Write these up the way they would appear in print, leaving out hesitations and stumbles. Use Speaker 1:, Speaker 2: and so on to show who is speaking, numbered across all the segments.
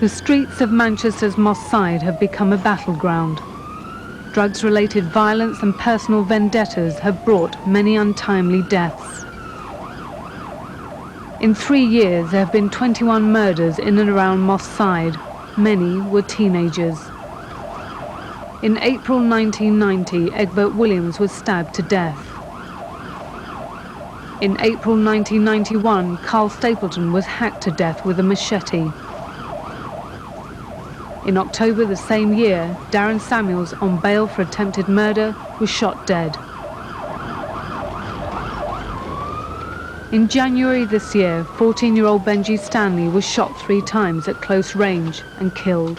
Speaker 1: The streets of Manchester's Mosside have become a battleground. Drugs-related violence and personal vendettas have brought many untimely deaths. In 3 years, there have been 21 murders in and around Mosside. Many were teenagers. In April 1990, Egbert Williams was stabbed to death. In April 1991, Carl Stapleton was hacked to death with a machete. In October the same year, Darren Samuels, on bail for attempted murder, was shot dead. In January this year, 14-year-old Benji Stanley was shot 3 times at close range and killed.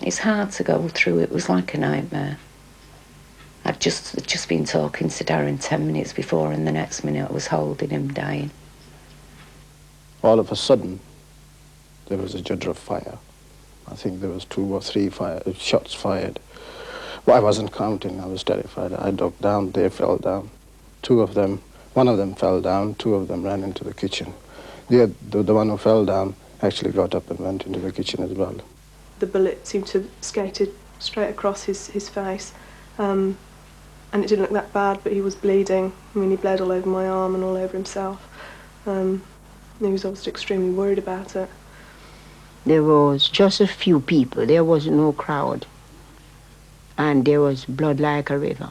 Speaker 2: It's hard to go through. It was like a nightmare. I'd just been talking to Darren 10 minutes before, and the next minute I was holding him dying.
Speaker 3: All of a sudden, there was a judder of fire. I think there was 2 or 3 shots fired. Well, I wasn't counting. I was terrified. I dug down. They fell down. 2 of them, one of them fell down. 2 of them ran into the kitchen. The one who fell down actually got up and went into the kitchen as well.
Speaker 4: The bullet seemed to have skated straight across his face. And it didn't look that bad, but he was bleeding. I mean, he bled all over my arm and all over himself. He was obviously extremely worried about it.
Speaker 5: There was just a few people. There was no crowd. And there was blood like a river.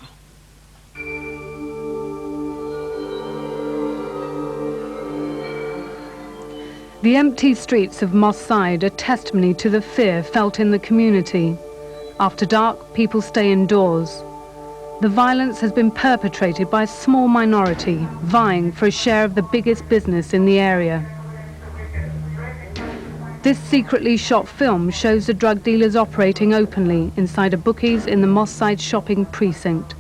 Speaker 1: The empty streets of Mosside are testimony to the fear felt in the community. After dark, people stay indoors. The violence has been perpetrated by a small minority, vying for a share of the biggest business in the area. This secretly shot film shows the drug dealers operating openly inside a bookies in the Mosside shopping precinct.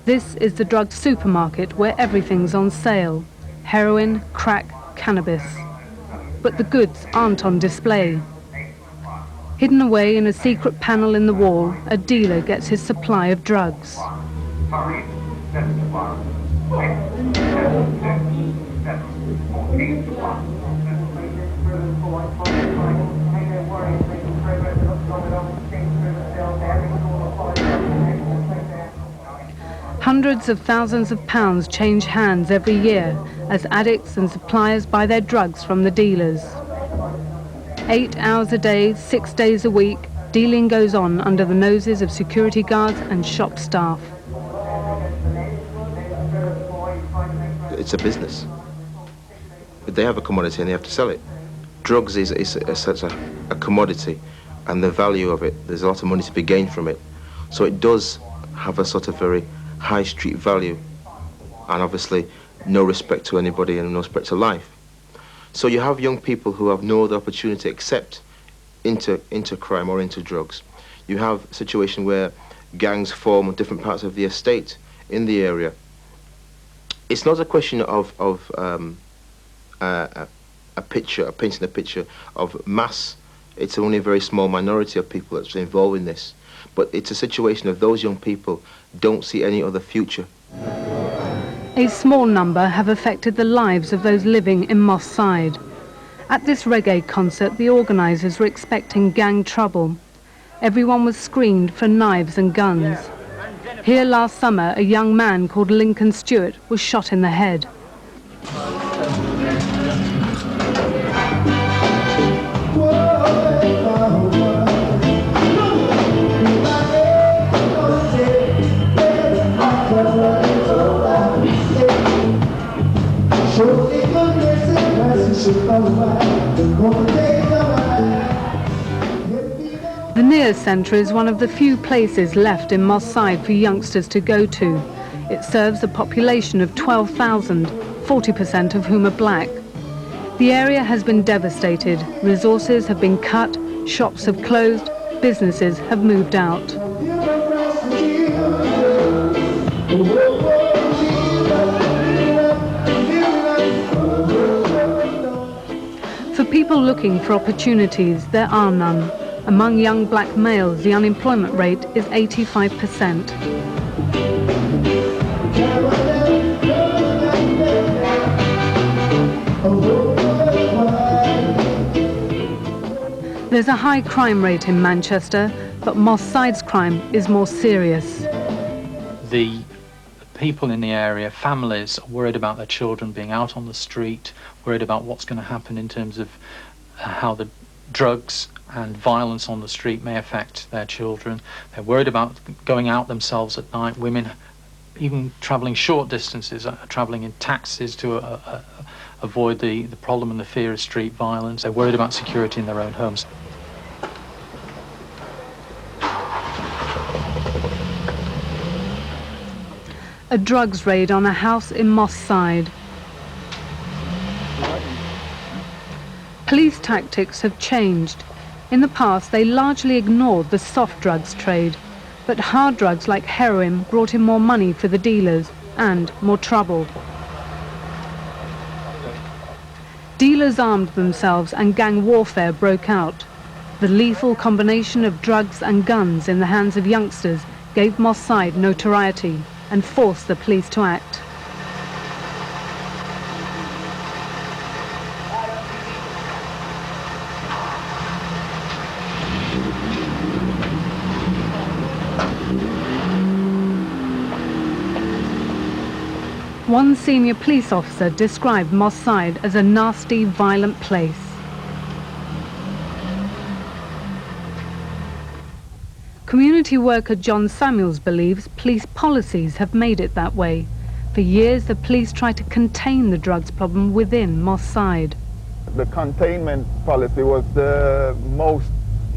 Speaker 1: This is the drug supermarket where everything's on sale: heroin, crack, cannabis. But the goods aren't on display. Hidden away in a secret panel in the wall, a dealer gets his supply of drugs. Hundreds of thousands of pounds change hands every year as addicts and suppliers buy their drugs from the dealers. 8 hours a day, 6 days a week, dealing goes on under the noses of security guards and shop staff.
Speaker 6: It's a business. They have a commodity and they have to sell it. Drugs is such a commodity, and the value of it, there's a lot of money to be gained from it. So it does have a sort of very high street value, and obviously no respect to anybody and no respect to life. So you have young people who have no other opportunity except into crime or into drugs. You have a situation where gangs form on different parts of the estate in the area. It's not a question of painting a picture of mass. It's only a very small minority of people that's involved in this. But it's a situation of those young people don't see any other future.
Speaker 1: A small number have affected the lives of those living in Mosside. At this reggae concert, the organisers were expecting gang trouble. Everyone was screened for knives and guns. Here last summer, a young man called Lincoln Stewart was shot in the head. The Near Centre is one of the few places left in Mosside for youngsters to go to. It serves a population of 12,000, 40% of whom are black. The area has been devastated. Resources have been cut, shops have closed, businesses have moved out. For people looking for opportunities, there are none. Among young black males, the unemployment rate is 85%.
Speaker 7: Oh,
Speaker 1: There's a high crime rate in Manchester, but Mosside's crime is more serious.
Speaker 7: The people in the area, families, are worried about their children being out on the street, worried about what's going to happen in terms of how the drugs and violence on the street may affect their children. They're worried about going out themselves at night. Women, even travelling short distances, travelling in taxis to avoid the problem and the fear of street violence. They're worried about security in their own homes.
Speaker 1: A drugs raid on a house in Mosside. Police tactics have changed. In the past, they largely ignored the soft drugs trade, but hard drugs like heroin brought in more money for the dealers and more trouble. Dealers armed themselves and gang warfare broke out. The lethal combination of drugs and guns in the hands of youngsters gave Mosside notoriety and forced the police to act. One senior police officer described Mosside as a nasty, violent place. Community worker John Samuels believes police policies have made it that way. For years, the police tried to contain the drugs problem within Mosside.
Speaker 8: The containment policy was the most,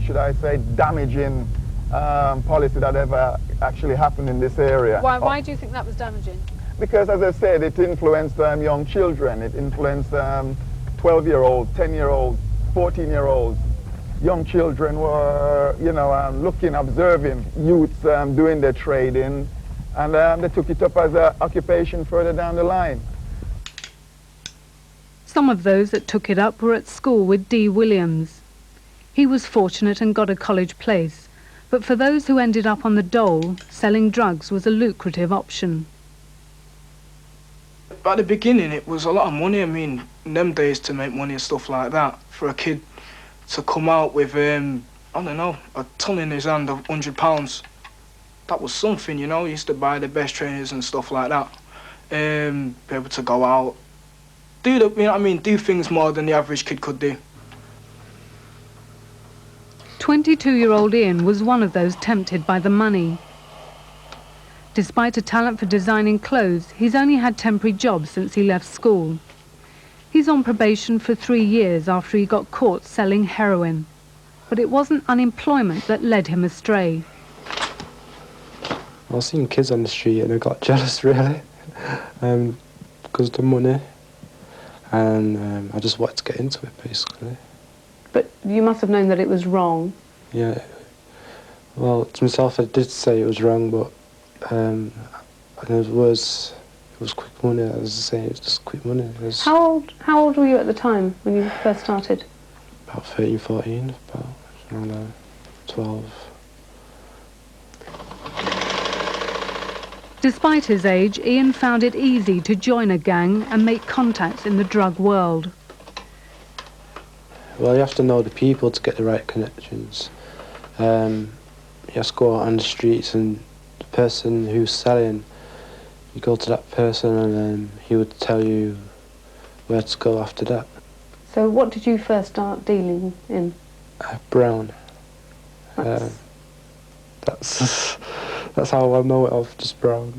Speaker 8: should I say, damaging policy that ever actually happened in this area.
Speaker 1: Why do you think that was damaging?
Speaker 8: Because, as I said, it influenced young children. It influenced 12-year-olds, 10-year-olds, 14-year-olds. Young children were, looking, observing youths doing their trading, and they took it up as an occupation further down the line.
Speaker 1: Some of those that took it up were at school with D. Williams. He was fortunate and got a college place, but for those who ended up on the dole, selling drugs was a lucrative option.
Speaker 9: At the beginning, it was a lot of money. I mean, in them days, to make money and stuff like that, for a kid to come out with, I don't know, a ton in his hand of £100, that was something, He used to buy the best trainers and stuff like that. Be able to go out, do things more than the average kid could do.
Speaker 1: 22-year-old Ian was one of those tempted by the money. Despite a talent for designing clothes, he's only had temporary jobs since he left school. He's on probation for 3 years after he got caught selling heroin. But it wasn't unemployment that led him astray.
Speaker 10: I was seeing kids on the street and I got jealous, really, because of the money. And I just wanted to get into it, basically.
Speaker 1: But you must have known that it was wrong.
Speaker 10: Yeah. Well, to myself, I did say it was wrong, but and it was quick money. As I say, it was just quick money.
Speaker 1: How old were you at the time when you first started?
Speaker 10: About 13, 14, about around 12.
Speaker 1: Despite his age, Ian found it easy to join a gang and make contacts in the drug world.
Speaker 10: Well, you have to know the people to get the right connections. You have to go out on the streets, and the person who's selling, you go to that person and he would tell you where to go after that.
Speaker 1: So what did you first start dealing in?
Speaker 10: Brown.
Speaker 1: That's
Speaker 10: That's how I know it of, just brown.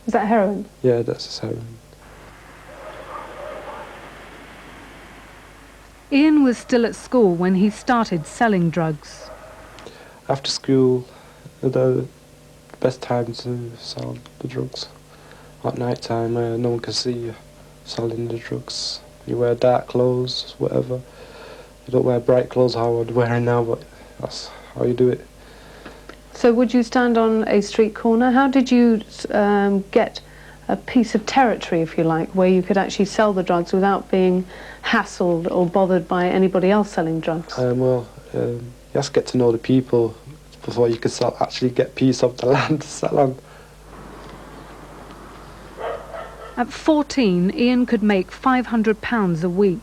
Speaker 1: Is that heroin?
Speaker 10: Yeah, that's just heroin.
Speaker 1: Ian was still at school when he started selling drugs.
Speaker 10: After school, the best time to sell the drugs. At night time, no one can see you selling the drugs. You wear dark clothes, whatever. You don't wear bright clothes how I'm wearing now, but that's how you do it.
Speaker 1: So would you stand on a street corner? How did you get a piece of territory, if you like, where you could actually sell the drugs without being hassled or bothered by anybody else selling drugs?
Speaker 10: You have to get to know the people before you can actually get a piece of the land to sell on.
Speaker 1: At 14, Ian could make £500 a week.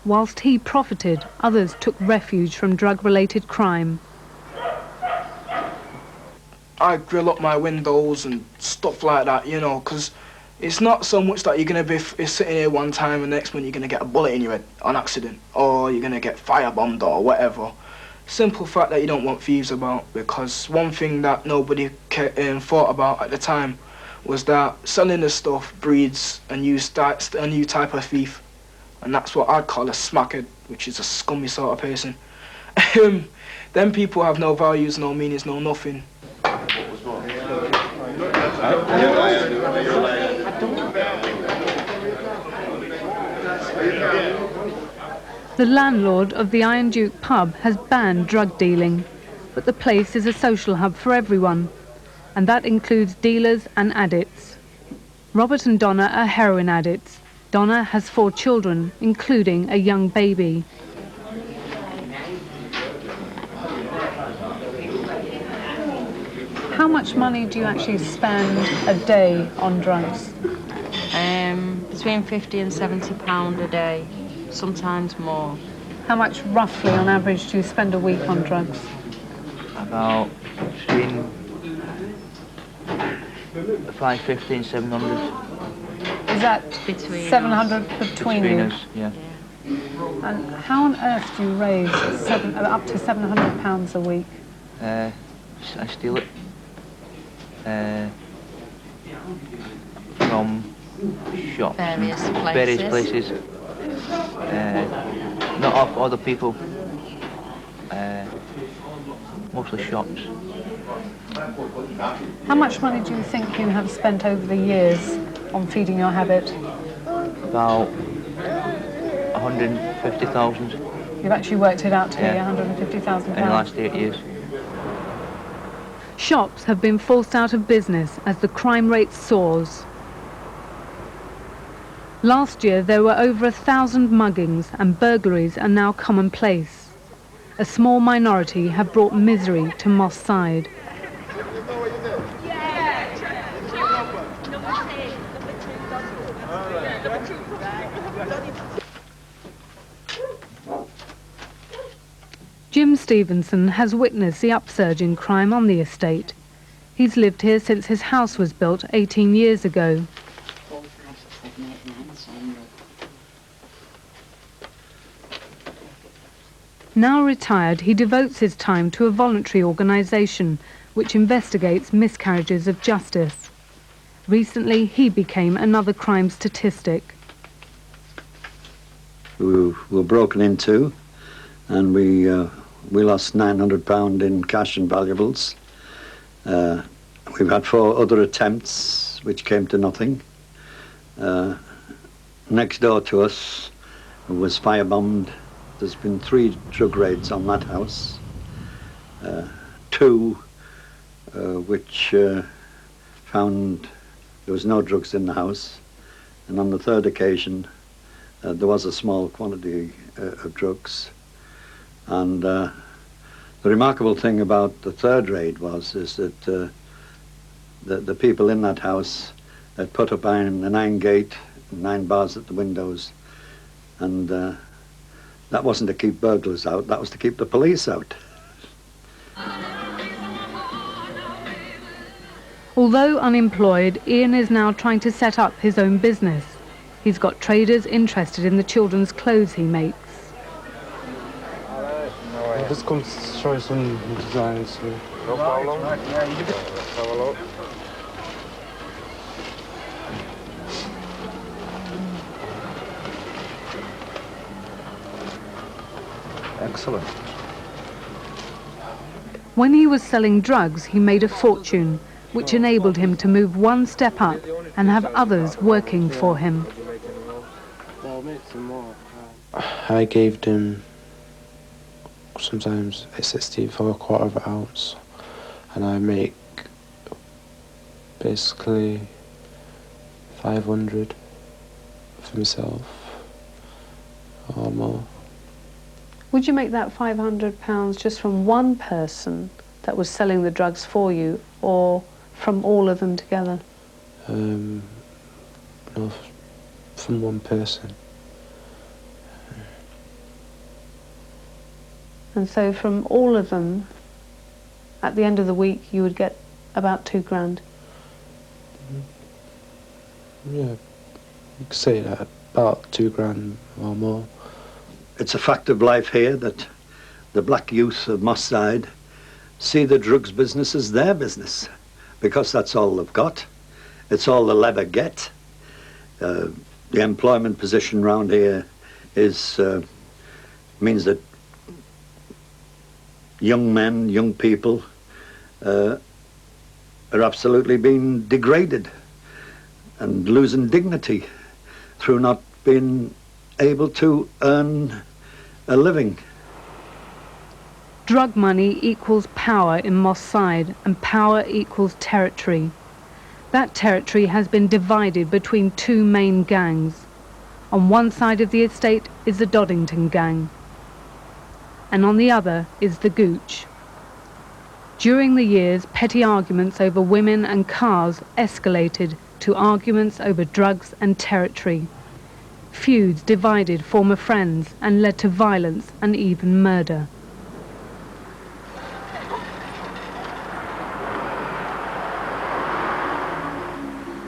Speaker 1: Whilst he profited, others took refuge from drug-related crime.
Speaker 9: I grill up my windows and stuff like that, you know, because it's not so much that you're going to be sitting here one time and the next minute you're going to get a bullet in your head on accident, or you're going to get firebombed or whatever. Simple fact that you don't want thieves about, because one thing that nobody thought about at the time was that selling the stuff breeds a new type of thief, and that's what I'd call a smackhead, which is a scummy sort of person. Them people have no values, no meanings, no nothing.
Speaker 1: The landlord of the Iron Duke pub has banned drug dealing, but the place is a social hub for everyone, and that includes dealers and addicts. Robert and Donna are heroin addicts. Donna has 4 children, including a young baby. How much money do you actually spend a day on drugs?
Speaker 11: Between 50 and 70 pound a day, sometimes more.
Speaker 1: How much roughly on average do you spend a week on drugs?
Speaker 12: About between 550 and 700.
Speaker 1: Is that
Speaker 11: Between
Speaker 1: 700 between you?
Speaker 12: us, yeah.
Speaker 1: And how on earth do you raise up to £700 a week?
Speaker 12: I steal it from shops,
Speaker 11: Various
Speaker 12: places. Not off other people, mostly shops.
Speaker 1: How much money do you think you have spent over the years on feeding your habit?
Speaker 12: About 150,000
Speaker 1: You've actually worked it out to be
Speaker 12: Yeah.
Speaker 1: £150,000.
Speaker 12: in the last 8 years.
Speaker 1: Shops have been forced out of business as the crime rate soars. Last year there were over 1,000 muggings, and burglaries are now commonplace. A small minority have brought misery to Mosside. Jim Stevenson has witnessed the upsurge in crime on the estate. He's lived here since his house was built 18 years ago. Now retired, he devotes his time to a voluntary organisation which investigates miscarriages of justice. Recently, he became another crime statistic.
Speaker 13: We were broken into, and we lost £900 in cash and valuables. We've had 4 other attempts which came to nothing. Next door to us was firebombed. There's been 3 drug raids on that house. 2 which found there was no drugs in the house, and on the 3rd occasion there was a small quantity of drugs. And the remarkable thing about the 3rd raid is that the people in that house had put up an iron gate, 9 bars at the windows, and that wasn't to keep burglars out, that was to keep the police out.
Speaker 1: Although unemployed, Ian is now trying to set up his own business. He's got traders interested in the children's clothes he makes.
Speaker 10: I've just come to show you some designs.
Speaker 8: No problem. Let's have a look.
Speaker 3: Excellent.
Speaker 1: When he was selling drugs, he made a fortune, which enabled him to move one step up and have others working for him.
Speaker 10: I gave them sometimes a 16th for a quarter of an ounce, and I make basically 500 for myself or more.
Speaker 1: Would you make that £500 just from one person that was selling the drugs for you, or from all of them together?
Speaker 10: No, from one person.
Speaker 1: And so from all of them, at the end of the week, you would get about £2 grand.
Speaker 10: Yeah, you could say that, about £2 or more.
Speaker 13: It's a fact of life here that the black youth of Mosside see the drugs business as their business, because that's all they've got. It's all they'll ever get. The employment position round here is means that young men, young people are absolutely being degraded and losing dignity through not being able to earn a living.
Speaker 1: Drug money equals power in Mosside, and power equals territory. That territory has been divided between two main gangs. On one side of the estate is the Doddington gang, and on the other is the Gooch. During the years, petty arguments over women and cars escalated to arguments over drugs and territory. Feuds divided former friends and led to violence and even murder.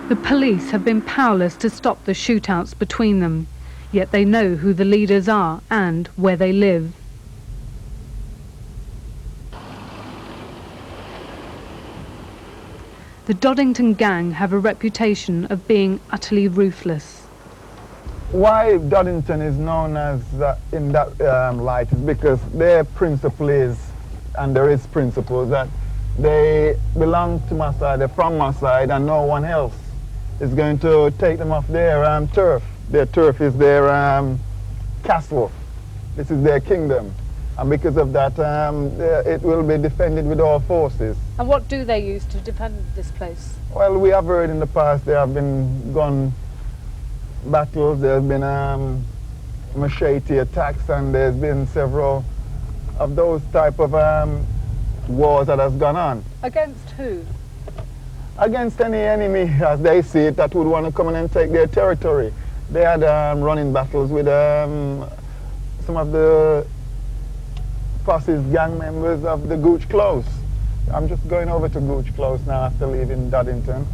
Speaker 1: The police have been powerless to stop the shootouts between them, yet they know who the leaders are and where they live. The Doddington gang have a reputation of being utterly ruthless.
Speaker 8: Why Doddington is known as in that light is because their principle is, and there is principles, that they belong to Mosside, they're from Mosside, and no one else is going to take them off their turf. Their turf is their castle. This is their kingdom. And because of that, it will be defended with all forces.
Speaker 1: And what do they use to defend this place?
Speaker 8: Well, we have heard in the past there have been gun battles, there have been machete attacks, and there's been several of those type of wars that has gone on.
Speaker 1: Against who?
Speaker 8: Against any enemy, as they see it, that would want to come in and take their territory. They had running battles with some of the posse's gang members of the Gooch Close. I'm just going over to Gooch Close now after leaving Doddington.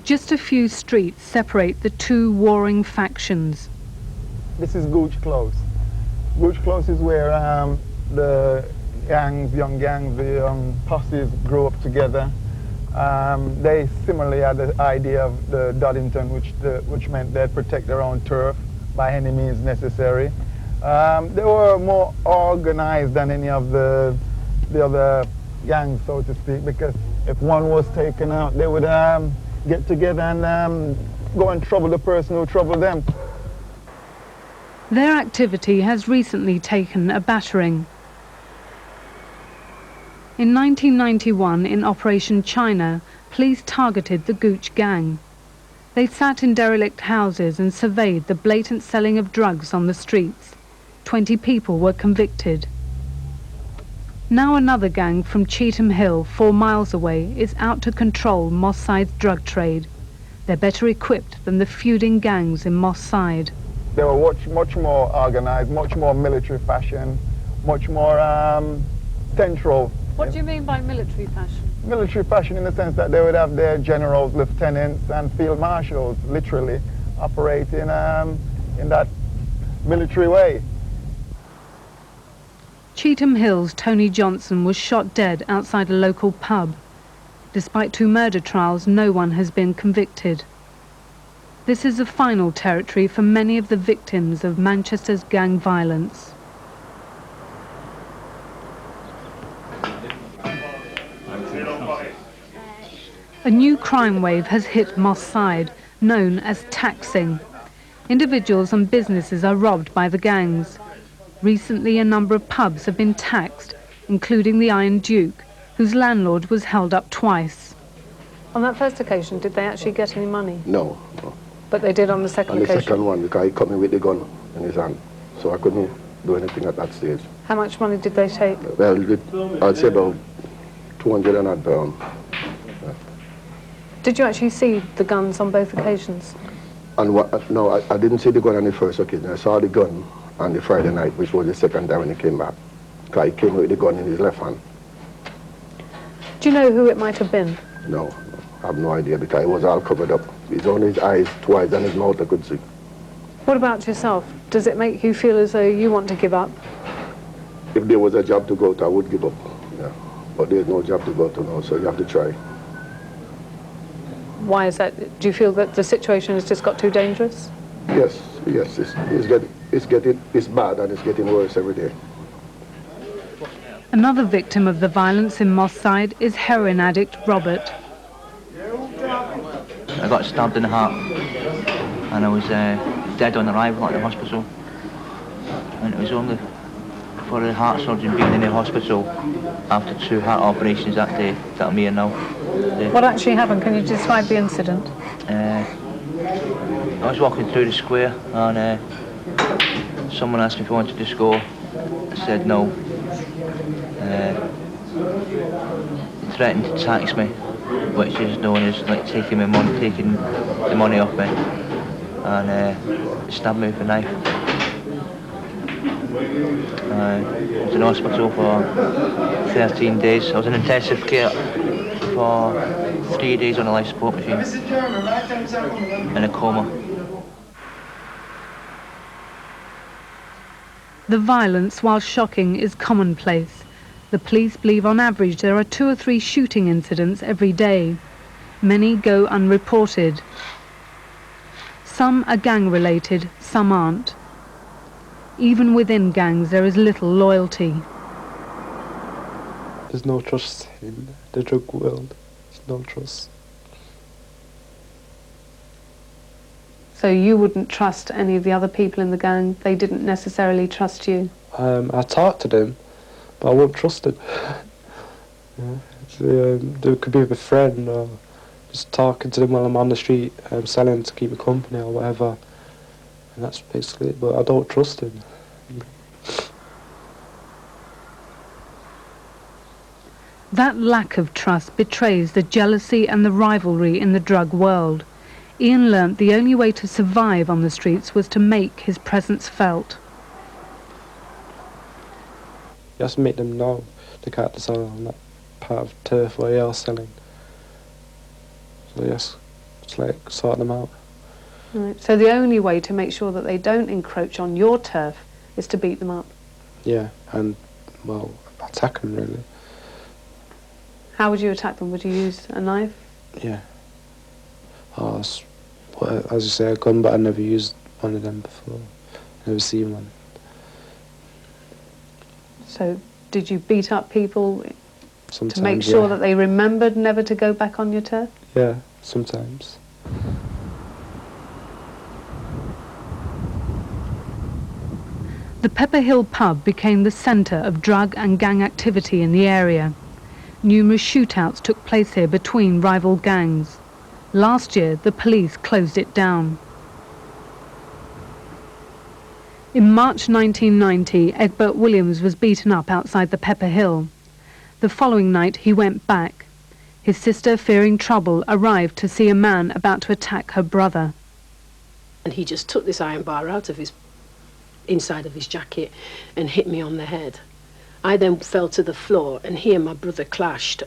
Speaker 1: Just a few streets separate the two warring factions.
Speaker 8: This is Gooch Close. Gooch Close is where the gangs, young gangs, the young posses grew up together. They similarly had the idea of the Doddington, which meant they'd protect their own turf by any means necessary. They were more organized than any of the other gangs, so to speak, because if one was taken out, they would get together and go and trouble the person who troubled them.
Speaker 1: Their activity has recently taken a battering. In 1991, in Operation China, police targeted the Gooch gang. They sat in derelict houses and surveyed the blatant selling of drugs on the streets. 20 people were convicted. Now another gang from Cheetham Hill, 4 miles away, is out to control Mosside's drug trade. They're better equipped than the feuding gangs in Mosside.
Speaker 8: They were much more organized, much more military fashion, much more central.
Speaker 1: What do you mean by military fashion?
Speaker 8: Military fashion in the sense that they would have their generals, lieutenants, and field marshals literally operating in that military way.
Speaker 1: Cheetham Hill's Tony Johnson was shot dead outside a local pub. Despite 2 murder trials, no one has been convicted. This is a final territory for many of the victims of Manchester's gang violence. A new crime wave has hit Mosside, known as taxing. Individuals and businesses are robbed by the gangs. Recently, a number of pubs have been taxed, including the Iron Duke, whose landlord was held up twice. On that first occasion, did they actually get any money?
Speaker 3: No.
Speaker 1: But they did on the second occasion?
Speaker 3: On the second one, because he caught me with the gun in his hand, so I couldn't do anything at that stage.
Speaker 1: How much money did they take?
Speaker 3: Well, I'd say about 200 and odd pounds.
Speaker 1: Did you actually see the guns on both occasions?
Speaker 3: And no, I didn't see the gun on the first occasion. I saw the gun
Speaker 14: on the Friday night, which was the second time when he came back. Because he came with the gun in his left hand.
Speaker 1: Do you know who it might have been?
Speaker 14: No, I have no idea because it was all covered up. It's only his eyes, 2 eyes, and his mouth I could see.
Speaker 1: What about yourself? Does it make you feel as though you want to give up?
Speaker 14: If there was a job to go to, I would give up. Yeah. But there's no job to go to now, so you have to try.
Speaker 1: Why is that? Do you feel that the situation has just got too dangerous?
Speaker 14: Yes, it's bad and it's getting worse every day.
Speaker 1: Another victim of the violence in Mosside is heroin addict Robert.
Speaker 12: I got stabbed in the heart and I was dead on arrival at the hospital. And it was only for the heart surgeon being in the hospital after 2 heart operations that day that I'm here now.
Speaker 1: What actually happened? Can you describe the incident?
Speaker 12: I was walking through the square and someone asked me if I wanted to score. I said no. He threatened to tax me, which is known as like taking the money off me, and stabbed me with a knife. I was in hospital for 13 days. I was in intensive care for 3 days on a life support machine, in a coma.
Speaker 1: The violence, while shocking, is commonplace. The police believe on average there are 2 or 3 shooting incidents every day. Many go unreported. Some are gang-related, some aren't. Even within gangs there is little loyalty.
Speaker 10: There's no trust in the drug world. There's no trust.
Speaker 1: So you wouldn't trust any of the other people in the gang? They didn't necessarily trust you?
Speaker 10: I talked to them, but I won't trust them. Yeah. So, they could be with a friend or just talking to them while I'm on the street, selling to keep me company or whatever. And that's basically it, but I don't trust them.
Speaker 1: That lack of trust betrays the jealousy and the rivalry in the drug world. Ian learnt the only way to survive on the streets was to make his presence felt.
Speaker 10: You have to make them know they can't sell on that part of turf where you're selling. So yes, it's like sort them out.
Speaker 1: Right. So the only way to make sure that they don't encroach on your turf is to beat them up?
Speaker 10: Yeah, and, well, attack them really.
Speaker 1: How would you attack them? Would you use a knife?
Speaker 10: Yeah. Well, as you say, a gun, but I never used one of them before. Never seen one.
Speaker 1: So did you beat up people
Speaker 10: Sometimes,
Speaker 1: to make sure
Speaker 10: yeah.
Speaker 1: that they remembered never to go back on your turf?
Speaker 10: Yeah, sometimes.
Speaker 1: The Pepper Hill pub became the centre of drug and gang activity in the area. Numerous shootouts took place here between rival gangs. Last year, the police closed it down. In March 1990, Egbert Williams was beaten up outside the Pepper Hill. The following night, he went back. His sister, fearing trouble, arrived to see a man about to attack her brother.
Speaker 15: And he just took this iron bar out of his inside of his jacket and hit me on the head. I then fell to the floor and he and my brother clashed.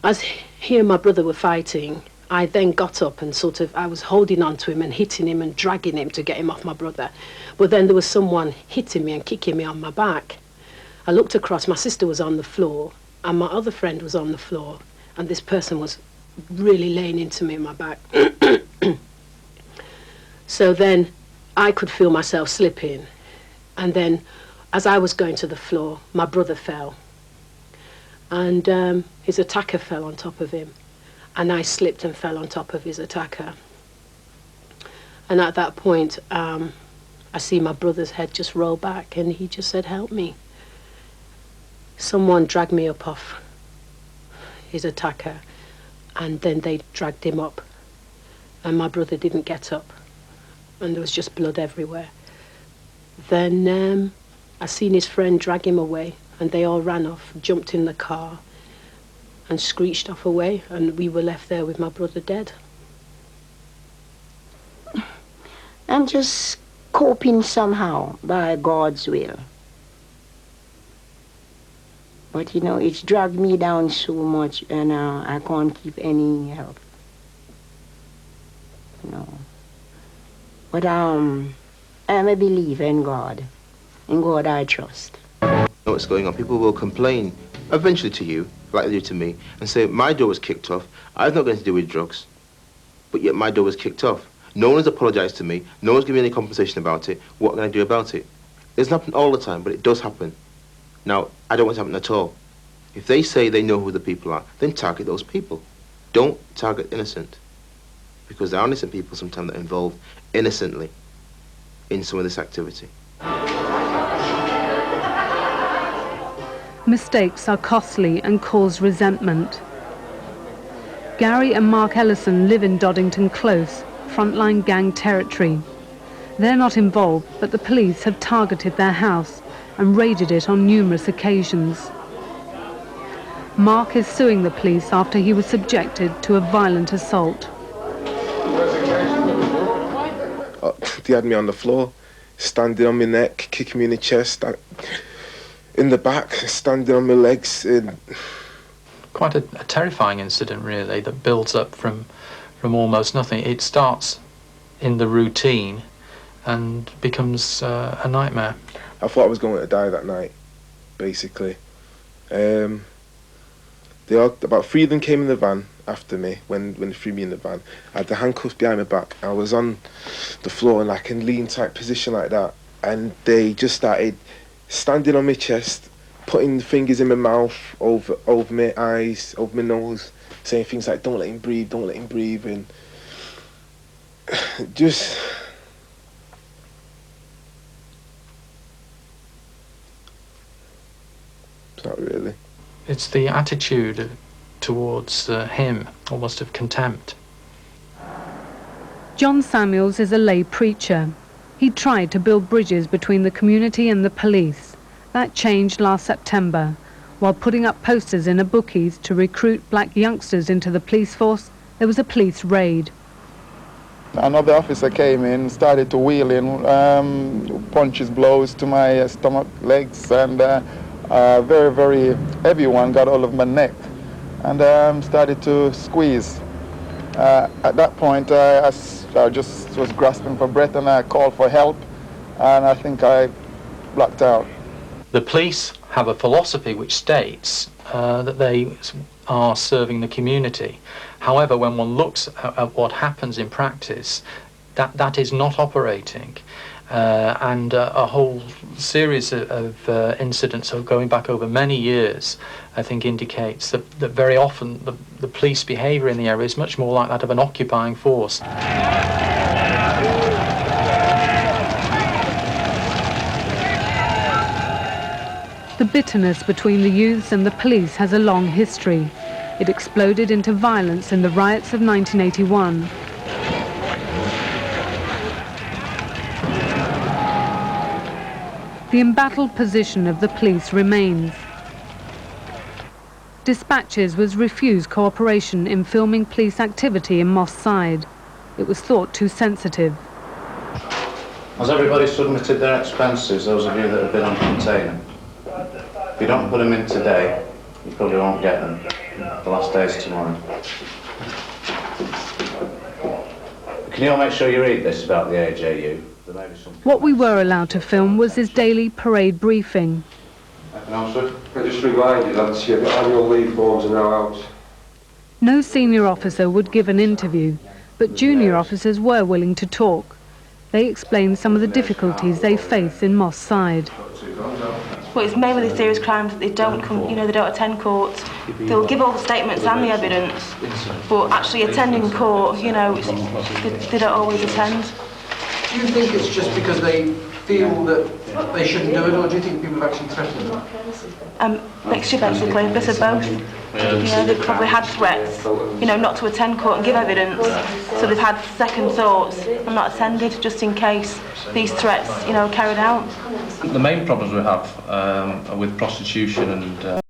Speaker 15: As he and my brother were fighting, I then got up and I was holding on to him and hitting him and dragging him to get him off my brother. But then there was someone hitting me and kicking me on my back. I looked across, my sister was on the floor and my other friend was on the floor, and this person was really laying into me in my back. So then I could feel myself slipping, and then as I was going to the floor, my brother fell, and his attacker fell on top of him, and I slipped and fell on top of his attacker. And at that point, I see my brother's head just roll back, and he just said, "Help me." Someone dragged me up off his attacker, and then they dragged him up, and my brother didn't get up, and there was just blood everywhere. Then I seen his friend drag him away, and they all ran off, jumped in the car, and screeched off away, and we were left there with my brother dead.
Speaker 5: I'm just coping somehow by God's will. But you know, it's dragged me down so much, and I can't keep any help. You know. But I'm a believer in God. In God I trust.
Speaker 6: Know what's going on. People will complain eventually to you, like they do to me, and say, my door was kicked off. I have nothing to do with drugs, but yet my door was kicked off. No one has apologized to me. No one's given me any compensation about it. What can I do about it? It doesn't happen all the time, but it does happen. Now, I don't want it to happen at all. If they say they know who the people are, then target those people. Don't target innocent. Because there are innocent people sometimes that are involved innocently in some of this activity.
Speaker 1: Mistakes are costly and cause resentment. Gary and Mark Ellison live in Doddington Close, frontline gang territory. They're not involved, but the police have targeted their house and raided it on numerous occasions. Mark is suing the police after he was subjected to a violent assault.
Speaker 16: They had me on the floor, standing on my neck, kicking me in the chest, in the back, standing on my legs.
Speaker 7: Quite a terrifying incident, really, that builds up from almost nothing. It starts in the routine and becomes a nightmare.
Speaker 16: I thought I was going to die that night, basically. About 3 of them came in the van after me, when they threw me in the van. I had the handcuffs behind my back. I was on the floor in like a lean type position like that, and they just started standing on my chest, putting fingers in my mouth, over my eyes, over my nose, saying things like, don't let him breathe, don't let him breathe, and just... Not really.
Speaker 7: It's the attitude towards him, almost of contempt.
Speaker 1: John Samuels is a lay preacher. He tried to build bridges between the community and the police. That changed last September. While putting up posters in a bookies to recruit black youngsters into the police force, there was a police raid.
Speaker 8: Another officer came in, started to wheel in, punches, blows to my stomach, legs, and very, very heavy one got all of my neck and started to squeeze. At that point, I just was grasping for breath, and I called for help, and I think I blacked out.
Speaker 7: The police have a philosophy which states that they are serving the community. However, when one looks at what happens in practice, that is not operating. And a whole series of incidents going back over many years, I think, indicates that very often the police behaviour in the area is much more like that of an occupying force.
Speaker 1: The bitterness between the youths and the police has a long history. It exploded into violence in the riots of 1981. The embattled position of the police remains. Dispatches was refused cooperation in filming police activity in Mosside. It was thought too sensitive.
Speaker 17: Has everybody submitted their expenses, those of you that have been on containment? If you don't put them in today, you probably won't get them. The last day is tomorrow. Can you all make sure you read this about the AJU?
Speaker 1: What we were allowed to film was his daily parade briefing.
Speaker 18: I just remind you that your annual leave forms are now out.
Speaker 1: No senior officer would give an interview, but junior officers were willing to talk. They explained some of the difficulties they face in Mosside.
Speaker 19: Well, it's mainly the serious crimes that they don't come, they don't attend court. They'll give all the statements and the evidence, but actually attending court, they don't always attend.
Speaker 20: Do you think it's just because they feel that they shouldn't do it, or do you think people have actually threatened them?
Speaker 19: Mixture, basically, a bit of both. They've probably had threats, not to attend court and give evidence, so they've had second thoughts and not attended just in case these threats, carried out.
Speaker 17: The main problems we have are with prostitution and